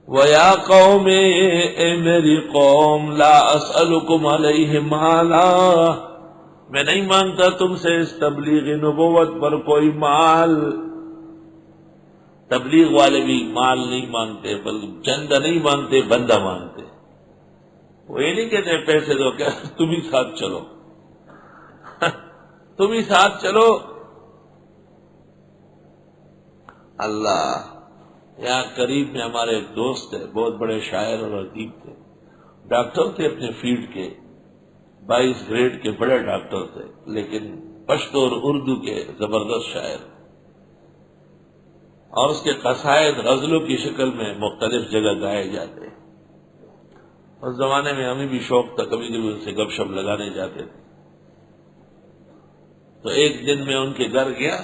وَيَا قَوْمِ اے میری قوم لا اسألکم علیہ مالا، میں نہیں مانگتا تم سے اس تبلیغ نبوت پر کوئی مال. تبلیغ والے بھی مال نہیں مانگتے، بلکہ چندہ نہیں مانگتے، بندہ مانگتے. وہ یہ نہیں کہتے پیسے دو، کہ تم ہی ساتھ چلو تم ہی ساتھ چلو. اللہ یہاں قریب میں ہمارے ایک دوست ہے، بہت بڑے شاعر اور ادیب تھے، ڈاکٹر تھے اپنے فیلڈ کے، 22 گریڈ کے بڑے ڈاکٹر تھے، لیکن پشتو اور اردو کے زبردست شاعر، اور اس کے قصائد غزلوں کی شکل میں مختلف جگہ گائے جاتے. اس زمانے میں ہمیں بھی شوق تھا، کبھی کبھی ان سے گپ شپ لگانے جاتے تھے. تو ایک دن میں ان کے گھر گیا،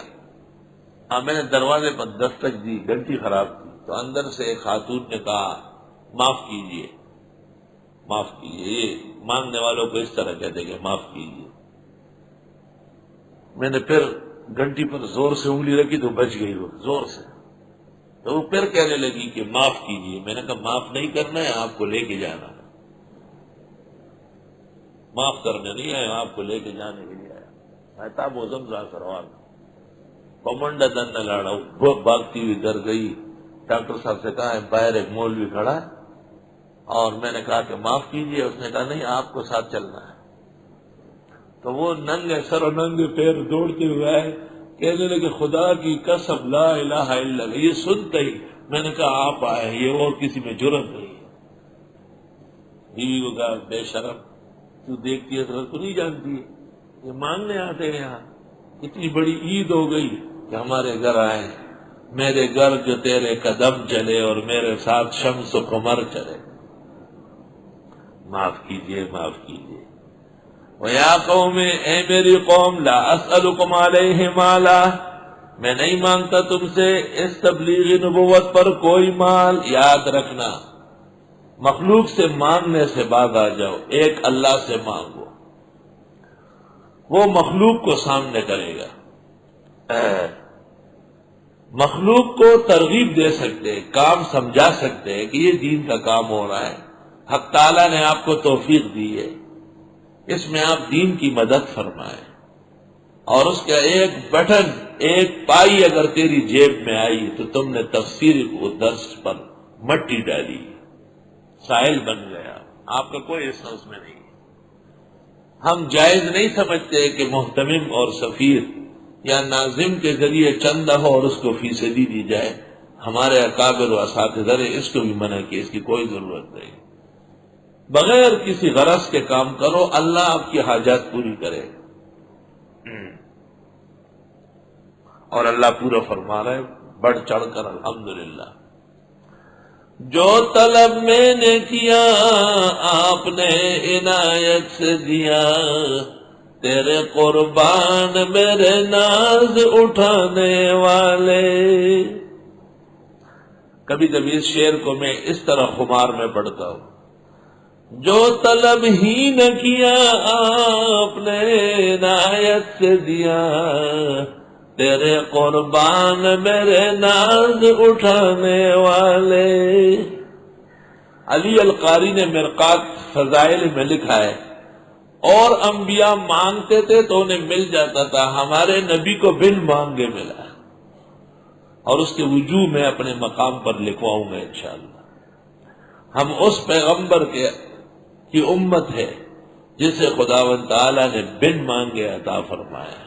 میں نے دروازے پر دستک دی، گھنٹی خراب تھی، تو اندر سے ایک خاتون نے کہا معاف کیجئے معاف کیجئے. یہ مانگنے والوں کو اس طرح کہتے کہ معاف کیجئے. میں نے پھر گھنٹی پر زور سے انگلی رکھی تو بچ گئی وہ زور سے. تو وہ پھر کہنے لگی کہ معاف کیجئے. میں نے کہا معاف نہیں کرنا ہے، آپ کو لے کے جانا ہے. معاف کرنے نہیں آیا، آپ کو لے کے جانے کے لیے آیا. میں تھا وہ زمزا سروان کمنڈا دن نہ لاڑا، بھاگتی ہوئی در گئی. ڈاکٹر صاحب سے کہا باہر ایک مولوی کھڑا ہے، اور میں نے کہا کہ معاف کیجئے. اس نے کہا نہیں، آپ کو ساتھ چلنا ہے. تو وہ ننگے سر اور ننگے پیر دوڑتے ہوئے آئے، کہنے لگے خدا کی قسم لا الہ الا اللہ. یہ سنتے ہی میں نے کہا آپ آئے، یہ اور کسی میں جرت نہیں ہے. بیوی کو کہا بے شرم، تو دیکھتی ہے تو نہیں جانتی ہے، یہ مانگنے آتے ہیں یہاں. اتنی بڑی عید ہو گئی کہ ہمارے گھر آئے. میرے گھر جو تیرے قدم چلے اور میرے ساتھ شمس و قمر چلے. معاف کیجئے معاف کیجئے. وَيَا قَوْمِ اے میری قوم لا اسألکم علیہ مالا، میں نہیں مانگتا تم سے اس تبلیغ نبوت پر کوئی مال. یاد رکھنا، مخلوق سے مانگنے سے باز آ جاؤ، ایک اللہ سے مانگو، وہ مخلوق کو سامنے کرے گا. مخلوق کو ترغیب دے سکتے، کام سمجھا سکتے کہ یہ دین کا کام ہو رہا ہے. حق تعالیٰ نے آپ کو توفیق دی ہے، اس میں آپ دین کی مدد فرمائیں. اور اس کا ایک بٹن، ایک پائی اگر تیری جیب میں آئی تو تم نے تفسیر کو درس پر مٹی ڈالی، سائل بن گیا، آپ کا کوئی حصہ اس میں نہیں. ہم جائز نہیں سمجھتے کہ محتمم اور سفیر یا ناظم کے ذریعے چندہ ہو اور اس کو فیصدی دی جائے. ہمارے اکابر و اساتذہ نے اس کو بھی منع کی، اس کی کوئی ضرورت نہیں. بغیر کسی غرض کے کام کرو، اللہ آپ کی حاجات پوری کرے. اور اللہ پورا فرما رہا ہے بڑھ چڑھ کر الحمدللہ. جو طلب میں نے کیا آپ نے عنایت سے دیا، تیرے قربان میرے ناز اٹھانے والے. کبھی کبھی اس شعر کو میں اس طرح خمار میں پڑھتا ہوں. جو طلب ہی نہ کیا آپ نے عنایت سے دیا، تیرے قربان میرے ناز اٹھانے والے. علی القاری نے مرقات فضائل میں لکھا ہے، اور انبیاء مانگتے تھے تو انہیں مل جاتا تھا، ہمارے نبی کو بن مانگے ملا. اور اس کے وجوہ میں اپنے مقام پر لکھواؤں گا انشاءاللہ. ہم اس پیغمبر کی امت ہے جسے خداوند تعالی نے بن مانگے عطا فرمایا.